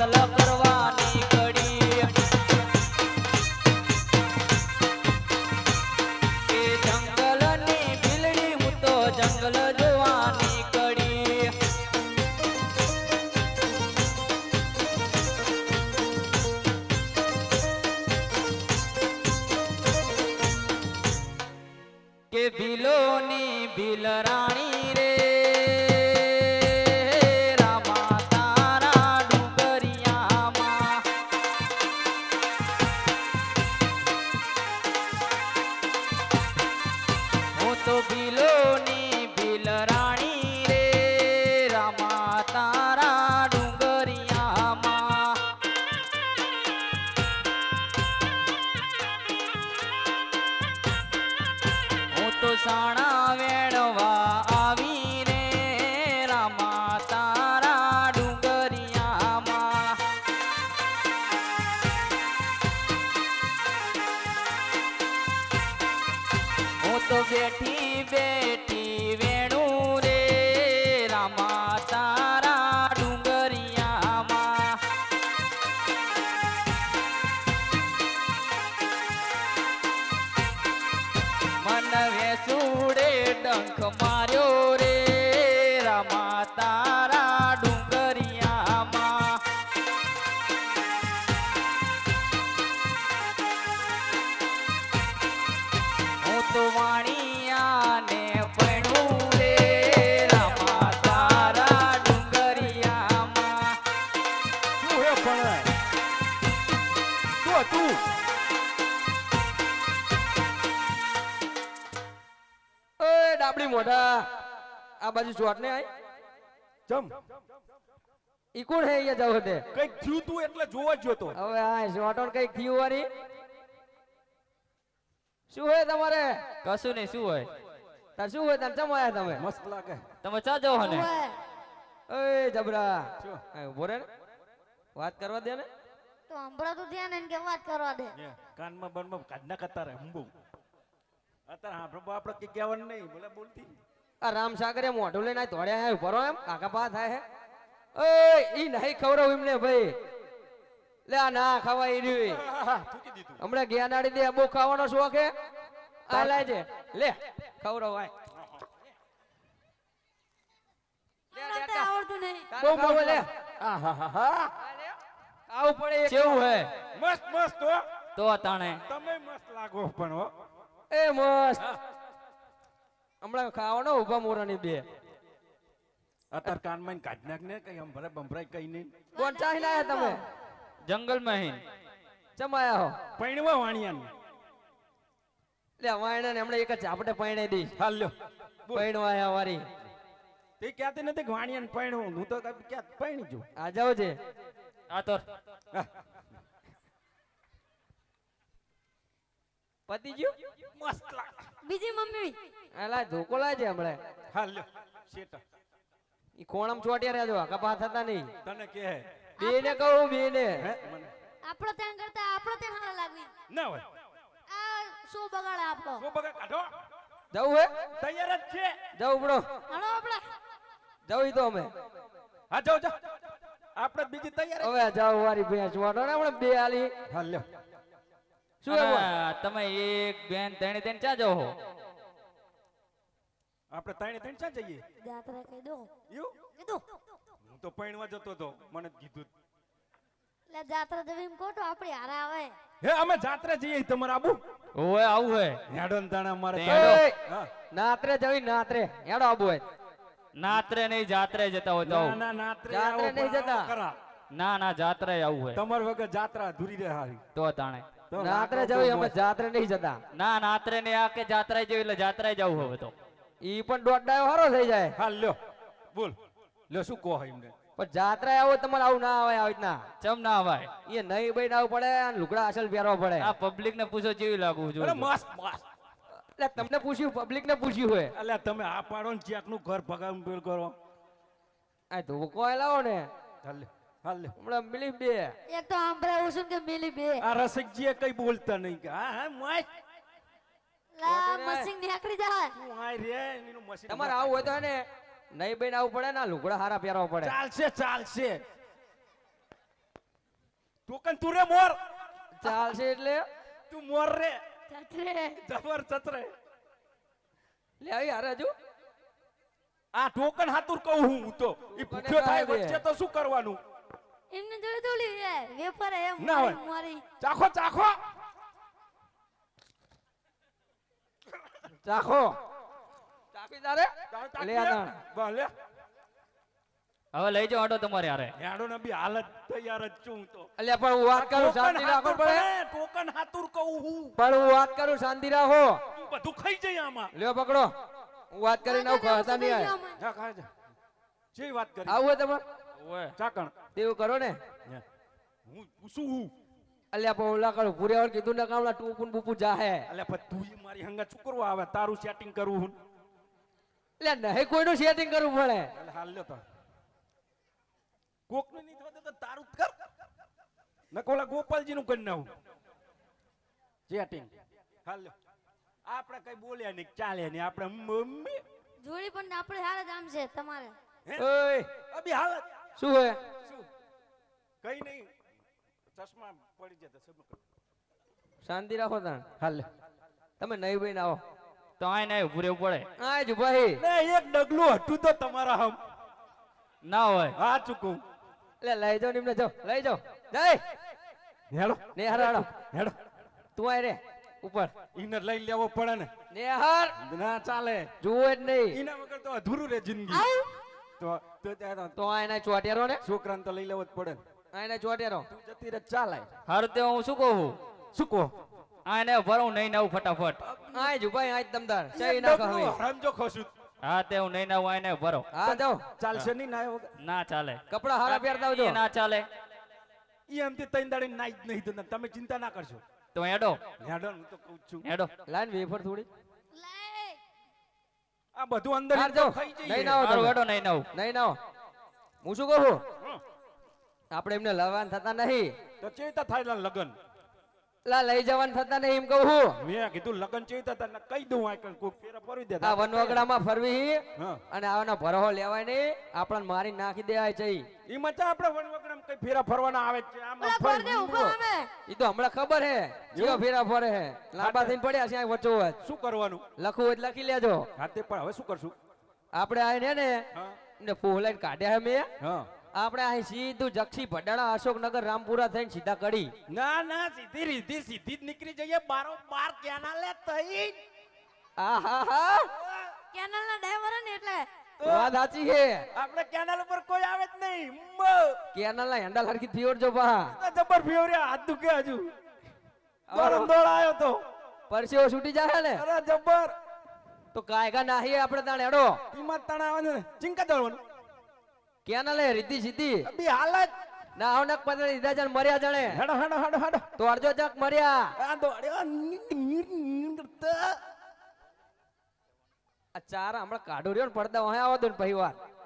કતલ કરવાની કડી એ જંગલની બિલડી હું તો જંગલ જોવાની કડી કે ભીલોની ભીલ રાણી રે રામા તારા ડુંગરિયામાં હું તો ભીલોની ભીલ રાણી રે રામા તારા ડુંગરિયામાં હું તો સાણા વેણવા આવી રે રામા તારા ડુંગરિયામાં હું તો બેઠી બેઠી વેણું રે રામા તારા ડુંગરિયામાં મન વેસુડે ડંખ માર્યો રે રામા તારા ડુંગરિયામાં હું તો વાણિયાને પૈણું રે રામા તારા ડુંગરિયામાં શું હે પણ શું તું ઓય ડાબડી મોઢા આ બાજુ શોટ ને આય જમ ઈ કોણ હે અહીંયા જાવ તે કઈક થયું તું એટલે જોવા જ જોતો હવે આ શોટોન કઈ થયું વારી શું હે તમારે કશું નહીં શું હોય તાર શું હોય તાર ચમ આયા તમે મસ્ત લાગે તમે ચા જાઓ ને ઓય જબરા શું? આ ઉભો રે ને વાત કરવા દે ને તો હંભળો તો ધ્યાન એને કે વાત કરવા દે ને, કાનમાં બનમાં કાઢના કરતા રહે હંબુ અત્યારે હા પ્રભુ આપણે કે કહેવાનું નહીં ભલે બોલતી આ રામ સાગરે મોઢું લઈને આ ધોડ્યા હે ઉભો રહો એમ કાકા પા થાય હે ઓય ઈ નહીં ખવરાવ એમને ભાઈ લે આ ના ખવાય ઈ રહ્યું થૂકી દીધું હમણાં જ્ઞાનાડી દે બહુ ખાવાનો શોખ હે આ લાજે લે ખવરાવ આય આવડતું આવડતું નહીં બહુ ખાવો લે આહાહા. આવું પડે એક કેવું હે મસ્ત મસ્ત હો તો તાણે તમે મસ્ત લાગો પણ હો એ મસ્ત હમણાં ખાવાનો ઉભા મોરાની બે અત્યારે કાનમાં કાઢ નાખ ને કઈ આમ ભલે બંભરાય કઈ નહીં કોણ ચાહી લાયા તમે જંગલમાં હીન ચમાયા હો પૈણવા વાણિયાને લે વાયણા ને હમણાં એક જ ઝાપટે પૈણે દઈશ હાલ લ્યો પૈણવાયા વારી તે કહેતી નથી કે વાણિયાને પૈણવું હું તો ક્યાં પૈણી છું આ જાવ છે આ તો પતિ ગયું મસ્ત લાગે બીજી મમ્મી આલા ધોકો લાજે હમણાં હાલ લ્યો શેટા ઈ કોણમ ચોટ્યા રહેજો કપા થતા નહીં તને કે બે ને કહું બે ને હે મને આપણો ત્યાં કરતા આપણો ત્યાં હારા લાગવી ના હોય આ શું બગાડે આપણો શું બગા કાઢો જવું હે તૈયાર જ છે જવું પડો હાલો આપણે જવું ઈ તો અમે હા જાઓ જાઓ આપણે બીજી તૈયાર હવે જાવ વારી ભેંસ વાટો ને હમણાં બે આલી હાલ લ્યો શું એવું અને તમે એક બેન ત્રણે ત્રણ ચા જાઓ આપણે ત્રણે ત્રણ ચા જઈએ જાત્રા કહી દો એવું કીધું હું તો પૈણવા જતો હતો મને જ કીધું એટલે જાત્રા જવી એમ કોટો આપણી હારા આવે હે અમે જાત્રા જઈએ તમારે આબુ ઓય આવું હે હેડો ને તાણે અમારે હેડો. હા. નાત્રે જવી નાત્રે હેડો આબુ હોય નાત્રે નહીં જાત્રે જતા હોય તો ના આવું. ના નાત્રે જાત્રે આવો, નહીં પણ જતા. આવો ખરા. ના ના જાત્રે આવું હે તમાર વગર જાત્રા અધૂરી રહે હારી તો તાણે તો નાત્રે લાકડો જવી બહુ અમે મસ્ત. જાત્રે નહીં જતા ના નાત્રે ને આ કે જાત્રા જેવી એટલે જાત્રા જવું હવે તો ઈ પણ દોડડાયો હારો થઈ જાય હાલ લ્યો બોલ લ્યો શું કહો એમને પણ જાત્રા આવો તમારે આવું ના આવે આવી રીતના ચમ ના આવાય એ નહીં બેન આવું પડે અને લુગડા અસલ પહેરવા પડે આ પબ્લિક ને પૂછો કેવી લાગુ અરે જોઈએ મસ્ત મસ્ત એટલે તમને પૂછ્યું પબ્લિક ને પૂછ્યું હોય અલ્યા તમે આ પાડો ને ચેકનું ઘર ભગાવું પેલ કરો આ ધોકો લાવો ને હાલ લ્યો હાલ લ્યો હમણાં મિલી બે એક તો સાંભળાવું છું કે મિલી બે આ રસિકજીએ કઈ બોલતા નહીં કે હા હા મોય લા મશીન નીકળી જાય તું આય રે એનું મશીન તમારે આવું હોય તો હે ને નહીં બેન આવું પડે ને આ લુગડા હારા પહેરવા પડે ચાલશે ચાલશે ટોકન તું રે મોર ચાલશે એટલે તું મોર રે છત્રે જબર છત્રે લે આવી હારે હજુ આ ટોકન હાતુર કહું હું તો ઈ ભૂખ્યો થાય ખાઈ દે. વચ્ચે તો શું કરવાનું એમને જોડે થોડી વેફર એમ ના હોય. મારી ચાખો ચાખો ચાખો ચાખી તારે ચાખ લે લે. આ બા લે હવે લઈ જાઓ આટો તમારે હારે હેડો ને બી હાલત તૈયાર જ છું હું તો અલ્યા પણ હું વાત કરું શાંતિ રાખો પડે ટોકન હાતુર કહું હું પણ હું વાત કરું શાંતિ રાખો તું બધું ખાઈ જાય આમાં લ્યો પકડો હું વાત કરીને આવું ખાતા નહીં આય હા ખાઈ જા જે વાત કરી આવું હોય તમારે ઓય ચાકણ તેવું કરો ને હું પૂછું હું અલ્યા પણ ઓલા કરું પૂરેવર કીધું ને કામલા ટૂપુન બુપુ જાહે અલ્યા પણ તું ઈ મારી હંગા શું કરવા આવે તારું સેટિંગ કરવું હું એટલે નહીં કોઈનું સેટિંગ કરવું પડે એટલે હાલ લ્યો તો કોકનું નહીં થતું તો તારું જ કર નકોલા ગોપાલજી નું કરી નાખું સેટિંગ હાલ લ્યો આપણે કઈ બોલ્યા નહીં ચાલે નહીં આપણે મમ્મી જોડી પણ આપણે હારે જ આમ છે તમારે ઓય અભી હાલત શું હે શું કઈ નહીં ચશ્મા પડી જતા સબ શાંતિ રાખો તાણ હાલ તમે નહીં ભાઈ આવો તો આય નહીં ઉભું રહેવું પડે આ જ ભાઈ ને એક ડગલું હતું તો તમારા હમ ના હોય હા ચૂકું એટલે લઈ જાઓ નિમને જાઓ લઈ જાઓ જય હેડો નેહર હાડો હેડો તું આય રે ઉપર ઈને લઈ લેવો પડે ને નેહર ના ચાલે જુઓ જ નહીં ઈના વગર તો અધૂરું રે જિંદગી તો ત્યાં તો આયના ચોટેરો ને છોકરાને તો લઈ લેવો જ પડે ને આયના ચોટેરો તું જતી રે ચાલે હારું તે હું શું કહું શું કહો આય ને ભરું નહીં નાવું ફટાફટ આય જ ભાઈ આય તમદાર સહી ના કહે હરામજો ખોશું હા તે હું નહીં નાવું આય ને ભરો હા જાઓ ચાલશે નહીં ના વગર ના ચાલે કપડા હારા પહેરતા આવજો એ ના ચાલે ઈ એમથી તૈન દાડી નાઈ જ નહીં તો તમે ચિંતા ના કરશો તો હેડો હેડો હું તો કહું છું હેડો લાઈન વેફર થોડી લે આ બધું અંદર હાર ઈ જાઓ તો ખાઈ નહીં જઈએ ના આવો હારું તમે. હેડો નહીં નાવું નહીં ના આવો. હું શું કહું હં. આપણે એમને લવાન થતા નહીં તો ચેતા થાય લગન લા લઈ જવાન થતા નહીં એમ કહું છું. મેં કીધું લગન ચેતા થાય કહી દઉં આ કોઈ ફેરા ફરવી દે આ વનવગડામાં ફરવી હા અને આવાનો ભરહો લેવાય નહીં આપણને મારી નાખી દેવાય છે ઈ મચા આપણે વનવગડામાં કઈ ફેરા ફરવાના આવે છે આમ ઓલા ફરી કોરને ઉભો અમે ઈ તો હમણાં ખબર હે જીઓ ફેરા ફરે હે લાંબા થઈને પડ્યા છે આ વચ્ચોવચ શું કરવાનું લખવું હોય તો લખી લેજો હાથે પણ હવે શું કરશું આપણે આઈને ને હા ને ફોલાઈને કાઢ્યા હે મેં હા આપણે અહીં સીધું જક્ષી ભડાણા અશોકનગર રામપુરા થઈને સીધા કડી ના ના સીધી રીધી સીધી જ નીકળી જઈએ બારો બાર ક્યાંના લે તઈ આ હા હા કેનલ ના ડ્રાઈવર ને એટલે વાત સાચી છે આપણે કેનાલ ઉપર કોઈ આવે જ નહીં કેનાલ ના હેન્ડલ હરખી ફીવડજો પા જબર ફેવરે હાથ દુખે હજુ ગરમ દોડ આવ્યો તો પરસેવો છૂટી જાય ને અરે જબર તો કાયગા નાહી આપણે તાણ હેડો કિંમત તણાવ ને ચિંકા દળવાનું કેનાલે રીધી સીધી અભી હાલત ના આવનક પતરે દીધા જણ મર્યા જણે હેડો હેડો હેડો હેડો તો અડજો જક મર્યા આ દોડ્યો આ ચાર હમણાં કાઢો રહ્યો ને પડદા વહે આવો દો ને પછી વાર